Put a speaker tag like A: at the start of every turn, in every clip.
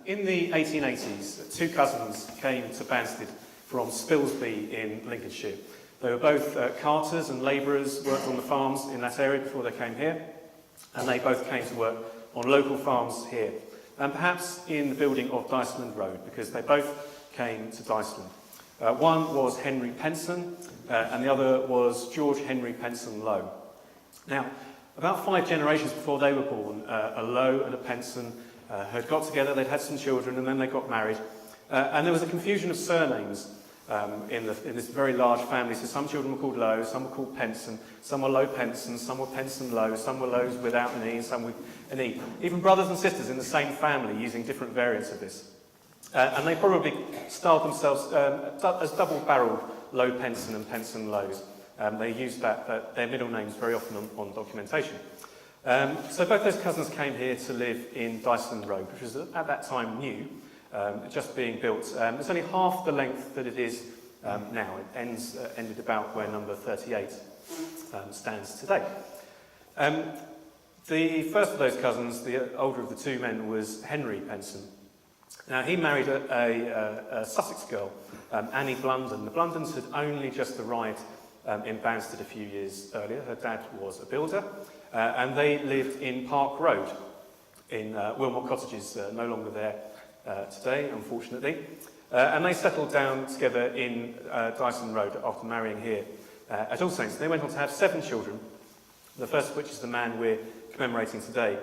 A: In the 1880s, two cousins came to Banstead from Spilsby in Lincolnshire. They were both carters and labourers, worked on the farms in that area before they came here, and they both came to work on local farms here, and perhaps in the building of Diceland Road, because they both came to Diceland. One was Henry Penson, and the other was George Henry Penson Low. Now, about 5 generations before they were born, a Low and a Penson had got together, they'd had some children, and then they got married. And there was a confusion of surnames in this very large family. So some children were called Low, some were called Penson, some were Low Penson, some were Penson Low, some were Lows without an E, some with an E. Even brothers and sisters in the same family using different variants of this. And they probably styled themselves as double-barreled Low Penson and Penson Lows. They used their middle names very often on documentation. So both those cousins came here to live in Diceland Road, which was at that time new, just being built. It's only half the length that it is now. It ended about where number 38 stands today. The first of those cousins, the older of the two men, was Henry Penson. Now, he married a Sussex girl, Annie Blunden. The Blundens had only just arrived in Banstead a few years earlier. Her dad was a builder, and they lived in Park Road in Wilmot Cottages, no longer there today, unfortunately. And they settled down together in Diceland Road after marrying here at All Saints. They went on to have 7 children, the first of which is the man we're commemorating today,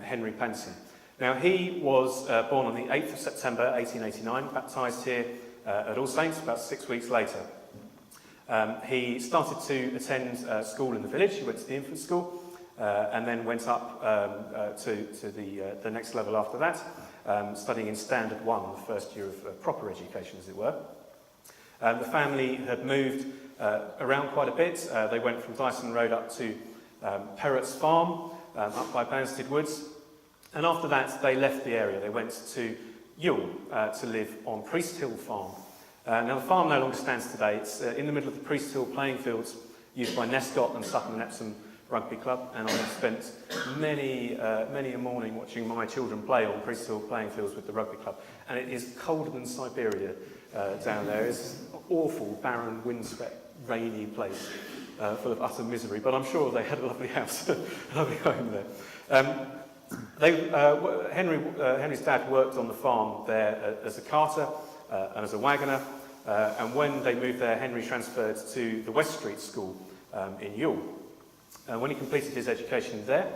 A: Henry Penson. Now, he was born on the 8th of September 1889, baptised here at All Saints about 6 weeks later. He started to attend school in the village. He went to the infant school and then went up to the next level after that, studying in Standard 1, the first year of proper education, as it were. The family had moved around quite a bit. They went from Diceland Road up to Perrotts Farm, up by Banstead Woods. And after that, they left the area. They went to Ewell to live on Priest Hill Farm. Now, the farm no longer stands today. It's in the middle of the Priest Hill playing fields used by Nescott and Sutton and Epsom Rugby Club, and I've spent many a morning watching my children play on Priest Hill playing fields with the rugby club, and it is colder than Siberia down there. It's an awful, barren, windswept, rainy place full of utter misery, but I'm sure they had a lovely house, a lovely home there. Henry's dad worked on the farm there as a carter and as a waggoner, and when they moved there, Henry transferred to the West Street School in Ewell. When he completed his education there,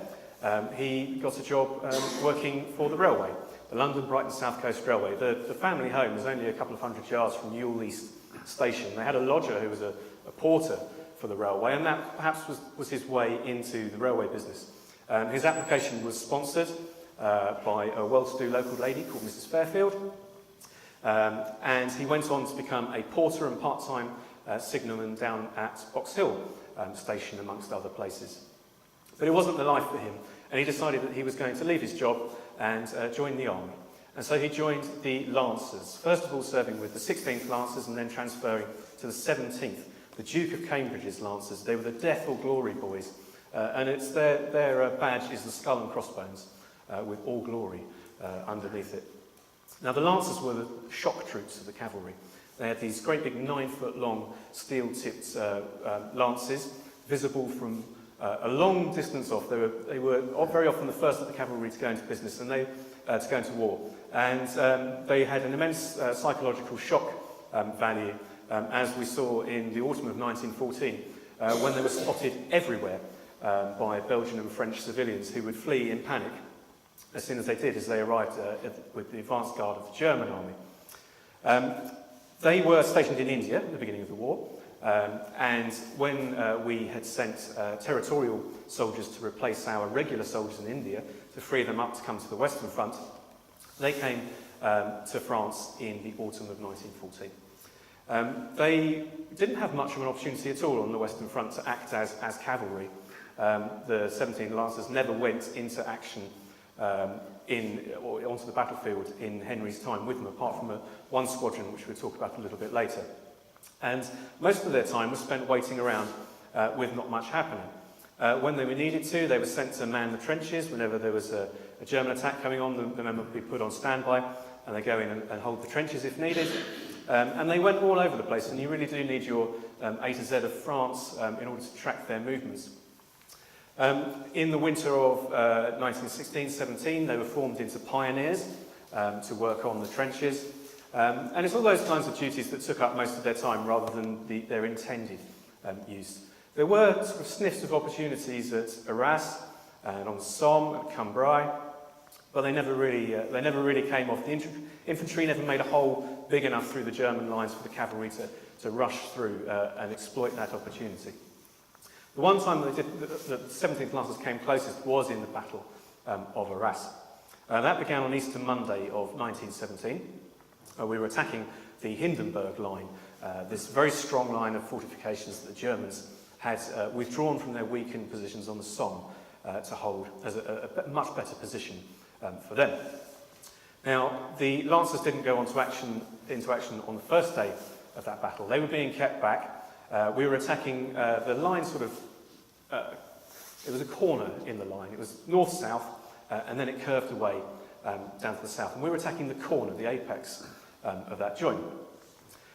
A: he got a job working for the railway, the London Brighton South Coast Railway. The family home was only a couple of hundred yards from Ewell East Station. They had a lodger who was a porter for the railway, and that perhaps was his way into the railway business. His application was sponsored by a well-to-do local lady called Mrs. Fairfield, and he went on to become a porter and part-time signalman down at Box Hill Station, amongst other places. But it wasn't the life for him, and he decided that he was going to leave his job and join the army. And so he joined the Lancers, first of all serving with the 16th Lancers and then transferring to the 17th, the Duke of Cambridge's Lancers. They were the death or glory boys, and it's their badge is the skull and crossbones with all glory underneath it. Now, the Lancers were the shock troops of the cavalry. They had these great big 9-foot-long steel-tipped lances, visible from a long distance off. They were very often the first of the cavalry to go into business and to go into war. And they had an immense psychological shock value, as we saw in the autumn of 1914, when they were spotted everywhere by Belgian and French civilians who would flee in panic as soon as they did, as they arrived with the advance guard of the German army. They were stationed in India at the beginning of the war, and when we had sent territorial soldiers to replace our regular soldiers in India to free them up to come to the Western Front, they came to France in the autumn of 1914. They didn't have much of an opportunity at all on the Western Front to act as cavalry. The 17 Lancers never went into action onto the battlefield in Henry's time with them, apart from one squadron, which we'll talk about a little bit later. And most of their time was spent waiting around with not much happening. When they were needed to, they were sent to man the trenches. Whenever there was a German attack coming on, the men would be put on standby, and they go in and hold the trenches if needed. And they went all over the place, and you really do need your A to Z of France in order to track their movements. In the winter of 1916-17, they were formed into pioneers to work on the trenches. And it's all those kinds of duties that took up most of their time rather than their intended use. There were sort of sniffs of opportunities at Arras and on the Somme and Cambrai, but they never really came off. The infantry never made a hole big enough through the German lines for the cavalry to rush through and exploit that opportunity. The one time that the 17th Lancers came closest was in the Battle of Arras. That began on Easter Monday of 1917. We were attacking the Hindenburg line, this very strong line of fortifications that the Germans had withdrawn from their weakened positions on the Somme to hold as a much better position for them. Now, the Lancers didn't go into action on the first day of that battle. They were being kept back. We were attacking the line sort of, it was a corner in the line. It was north-south, and then it curved away down to the south. And we were attacking the corner, the apex of that joint.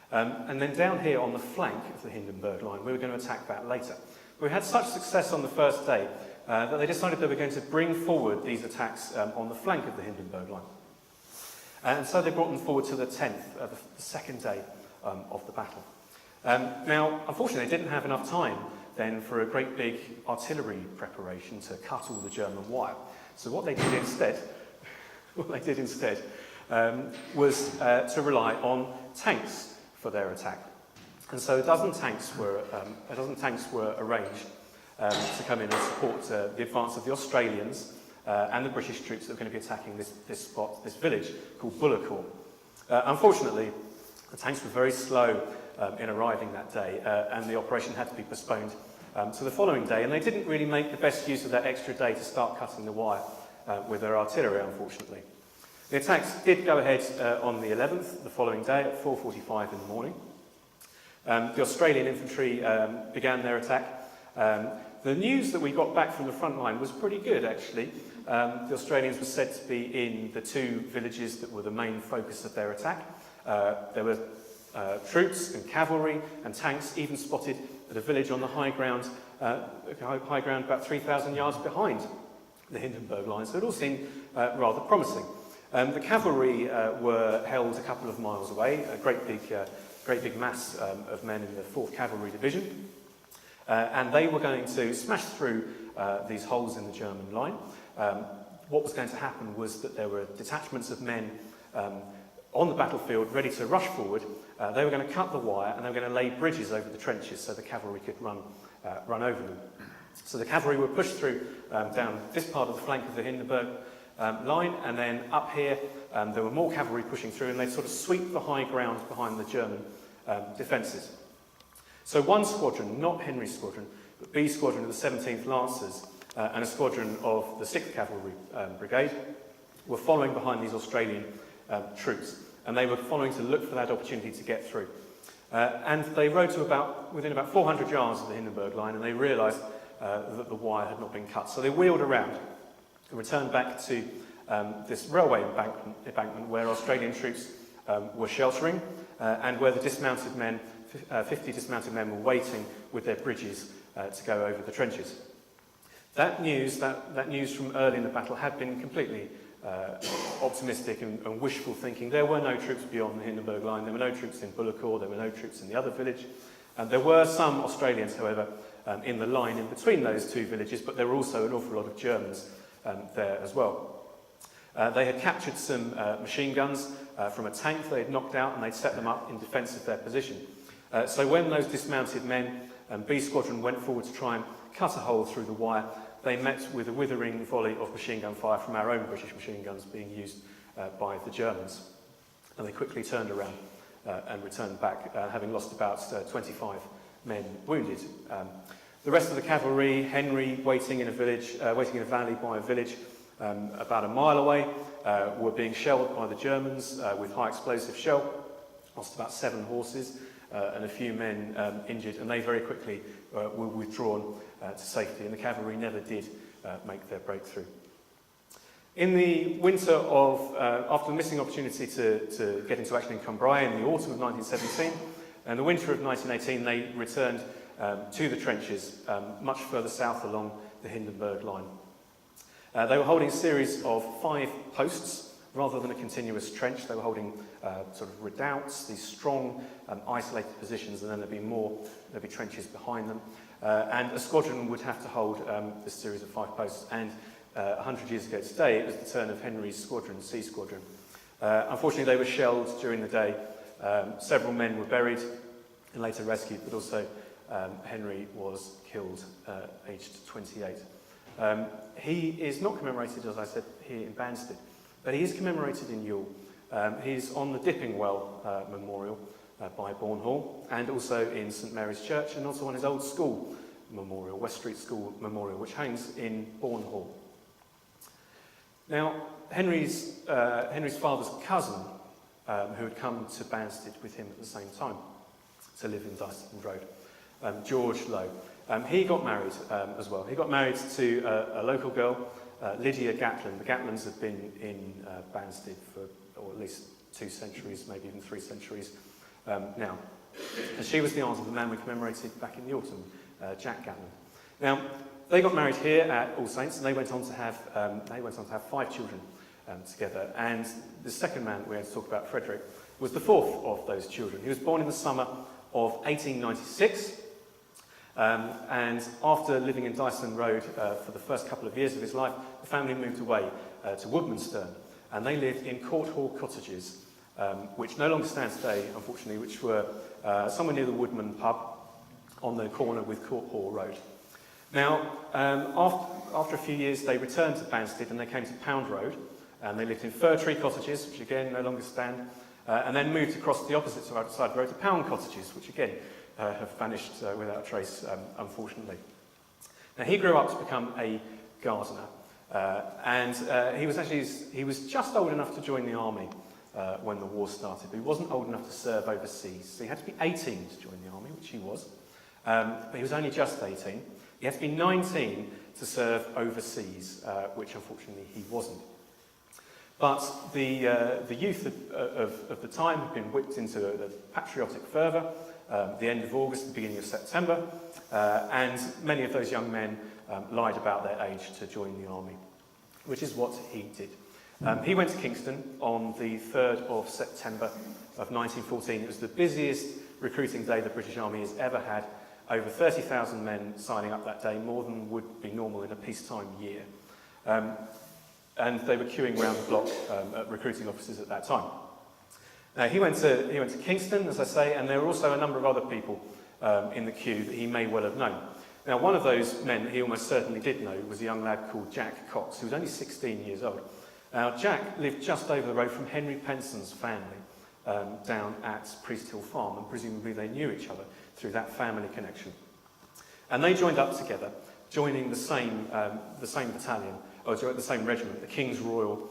A: And then down here on the flank of the Hindenburg line, we were going to attack that later. We had such success on the first day that they decided they were going to bring forward these attacks on the flank of the Hindenburg line. And so they brought them forward to the 10th, the second day of the battle. Now, unfortunately, they didn't have enough time then for a great big artillery preparation to cut all the German wire. So what they did instead, was to rely on tanks for their attack. And so a dozen tanks were arranged to come in and support the advance of the Australians and the British troops that were going to be attacking this village called Bullecourt. Unfortunately, the tanks were very slow in arriving that day, and the operation had to be postponed to the following day, and they didn't really make the best use of that extra day to start cutting the wire with their artillery, unfortunately. The attacks did go ahead on the 11th, the following day, at 4:45 in the morning. The Australian infantry began their attack. The news that we got back from the front line was pretty good, actually. The Australians were said to be in the two villages that were the main focus of their attack. There were troops and cavalry and tanks even spotted at a village on the high ground about 3,000 yards behind the Hindenburg line, so it all seemed rather promising. The cavalry were held a couple of miles away, a great big mass of men in the 4th Cavalry Division, and they were going to smash through these holes in the German line. What was going to happen was that there were detachments of men on the battlefield ready to rush forward. They were going to cut the wire and they were going to lay bridges over the trenches so the cavalry could run over them. So the cavalry were pushed through down this part of the flank of the Hindenburg line, and then up here there were more cavalry pushing through, and they'd sort of sweep the high ground behind the German defences. So one squadron, not Henry's squadron, but B squadron of the 17th Lancers and a squadron of the 6th Cavalry Brigade were following behind these Australian troops, and they were following to look for that opportunity to get through. And they rode to within about 400 yards of the Hindenburg line, and they realised that the wire had not been cut. So they wheeled around and returned back to this railway embankment where Australian troops were sheltering, and where the dismounted men, 50 dismounted men, were waiting with their bridges to go over the trenches. That news from early in the battle had been completely optimistic and wishful thinking. There were no troops beyond the Hindenburg line. There were no troops in Bullecourt. There were no troops in the other village. And there were some Australians, however, in the line in between those two villages, but there were also an awful lot of Germans there as well. They had captured some machine guns from a tank they had knocked out, and they'd set them up in defence of their position. So when those dismounted men and B Squadron went forward to try and cut a hole through the wire, they met with a withering volley of machine gun fire from our own British machine guns being used by the Germans. And they quickly turned around and returned back, having lost about 25 men wounded. The rest of the cavalry, Henry, waiting in a valley by a village about a mile away, were being shelled by the Germans with high explosive shell, lost about 7 horses. and a few men injured, and they very quickly were withdrawn to safety, and the cavalry never did make their breakthrough. In the winter of, after the missing opportunity to get into action in Cambrai in the autumn of 1917, and the winter of 1918, they returned to the trenches much further south along the Hindenburg line. They were holding a series of 5 posts rather than a continuous trench. They were holding sort of redoubts, these strong isolated positions, and then there'd be trenches behind them. And a squadron would have to hold this series of 5 posts. And 100 years ago today, it was the turn of Henry's squadron, C Squadron. Unfortunately, they were shelled during the day. Several men were buried and later rescued, but also Henry was killed, aged 28. He is not commemorated, as I said, here in Banstead, but he is commemorated in Ewell. He's on the Dipping Well Memorial by Bourne Hall, and also in St Mary's Church, and also on his old school memorial, West Street School Memorial, which hangs in Bourne Hall. Now, Henry's father's cousin, who had come to Banstead with him at the same time to live in Diceland Road, George Low, he got married as well. He got married to a local girl, Lydia Gatland. The Gatlins have been in Banstead for at least 2 centuries, maybe even 3 centuries now. And she was the aunt of the man we commemorated back in the autumn, Jack Gatland. Now, they got married here at All Saints, and they went on to have 5 children together. And the second man that we're going to talk about, Frederick, was the 4th of those children. He was born in the summer of 1896. And after living in Diceland Road for the first couple of years of his life, the family moved away to Woodmansterne, and they lived in Court Hall cottages, which no longer stand today, unfortunately, which were somewhere near the Woodman pub on the corner with Court Hall Road. Now, after a few years, they returned to Banstead and they came to Pound Road, and they lived in Fir Tree cottages, which again no longer stand, and then moved across the opposite side of the road to Pound cottages, which again have vanished without a trace, unfortunately. Now, he grew up to become a gardener, and he was just old enough to join the army when the war started, but he wasn't old enough to serve overseas. So he had to be 18 to join the army, which he was, but he was only just 18. He had to be 19 to serve overseas, which unfortunately he wasn't. But the youth of the time had been whipped into the patriotic fervour, the end of August, the beginning of September, and many of those young men lied about their age to join the army, which is what he did. He went to Kingston on the 3rd of September of 1914. It was the busiest recruiting day the British Army has ever had. Over 30,000 men signing up that day, more than would be normal in a peacetime year. And they were queuing around the block at recruiting offices at that time. Now, he went to Kingston, as I say, and there were also a number of other people in the queue that he may well have known. Now, one of those men that he almost certainly did know was a young lad called Jack Cox, who was only 16 years old. Now, Jack lived just over the road from Henry Penson's family down at Priest Hill Farm, and presumably they knew each other through that family connection. And they joined up together, joining the same battalion, or the same regiment, the King's Royal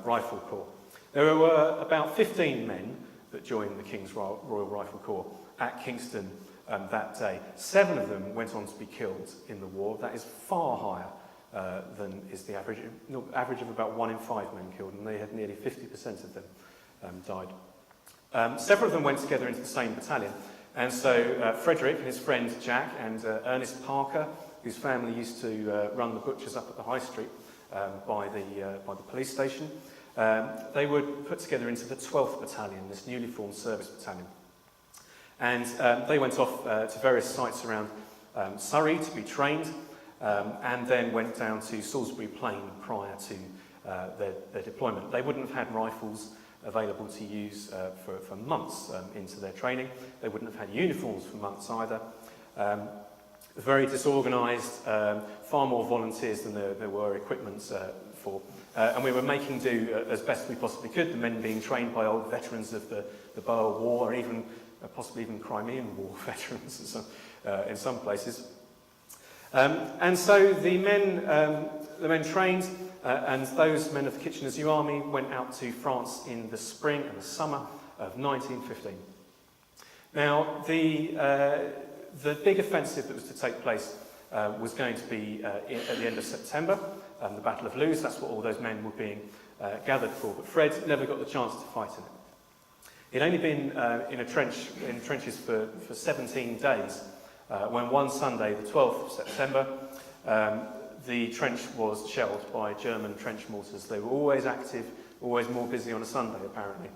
A: Rifle Corps. There were about 15 men that joined the King's Royal Rifle Corps at Kingston that day. 7 of them went on to be killed in the war. That is far higher than is the average of about 1 in 5 men killed, and they had nearly 50% of them died. Several of them went together into the same battalion. And so Frederick and his friend Jack and Ernest Parker, whose family used to run the butchers up at the High Street by the police station, they were put together into the 12th Battalion, this newly formed service battalion. And they went off to various sites around Surrey to be trained, and then went down to Salisbury Plain prior to their deployment. They wouldn't have had rifles available to use for months into their training. They wouldn't have had uniforms for months either. Very disorganised, far more volunteers than there were equipment for. And we were making do as best we possibly could, the men being trained by old veterans of the Boer War, or even possibly even Crimean War veterans in some places. And so the men trained, and those men of the Kitchener's New Army went out to France in the spring and the summer of 1915. Now, the big offensive that was to take place was going to be at the end of September, the Battle of Lewes. That's what all those men were being gathered for. But Fred never got the chance to fight in it. He'd only been in trenches for 17 days when one Sunday, the 12th of September, the trench was shelled by German trench mortars. They were always active, always more busy on a Sunday, apparently.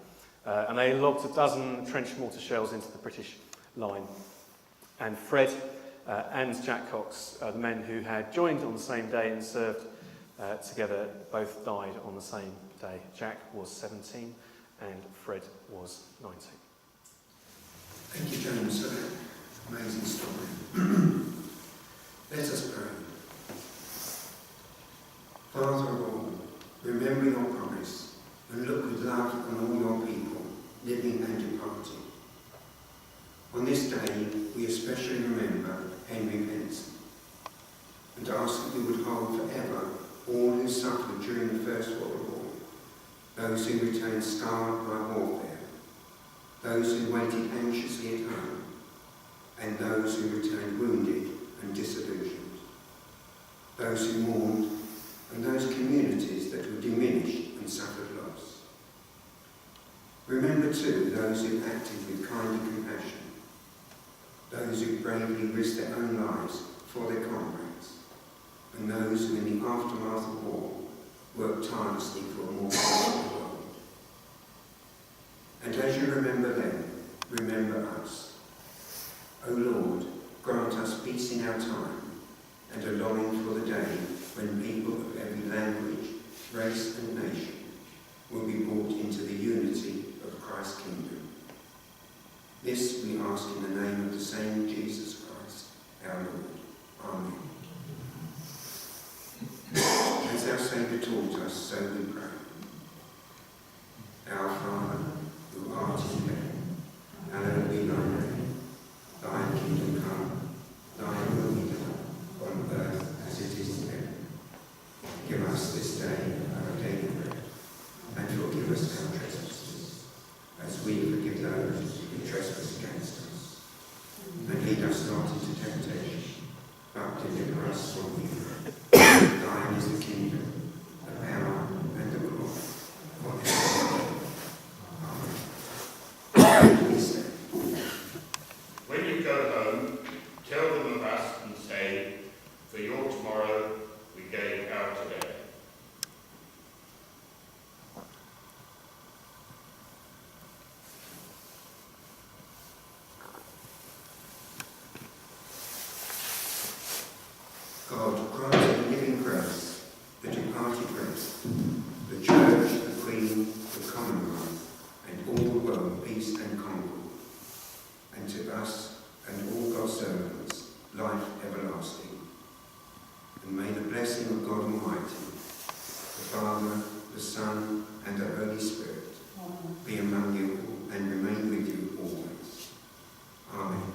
A: And they lobbed a dozen trench mortar shells into the British line. And Fred and Jack Cox, the men who had joined on the same day and served together, both died on the same day. Jack was 17 and Fred was 19.
B: Thank you, James, for that amazing story. Let us pray. Father of all, remember your promise and look with love on all your people, living and departing. On this day, we especially remember Henry Penson and ask that you would hold forever all who suffered during the First World War, those who returned scarred by warfare, those who waited anxiously at home, and those who returned wounded and disillusioned, those who mourned, and those communities that were diminished and suffered loss. Remember too those who acted with kindly compassion, those who bravely risked their own lives for their comrades, and those who in the aftermath of war worked tirelessly for a more peaceful world. And as you remember them, remember us. O Lord, grant us peace in our time, and a longing for the day when people of every language, race and nation will be brought into the unity of Christ's kingdom. This we ask in the name of the same Jesus Christ, our Lord. Amen. As our Saviour taught us, so we pray. Our Father, who art in heaven, hallowed be thy name. Thy kingdom come, thy will be done, on earth as it is in heaven. Give us this day our daily bread, and forgive us our trespasses, as we forgive those who trespass against us. And lead us not into temptation, but deliver us from evil. Thine is the kingdom, the power, and the glory, forever. Amen. Please stand.
C: When you go home, tell them of us and say, for your tomorrow we gave our today.
B: God, grant the living grace, the departed rest, the Church, the Queen, the Commonwealth, and all the world peace and concord, and to us and all God's servants life everlasting. And may the blessing of God Almighty, the Father, the Son, and the Holy Spirit be among you all and remain with you always. Amen.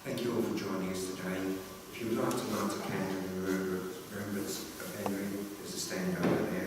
B: Thank you all for joining us today. If you would like to light a candle in remembrance of Henry, there's a stand over there.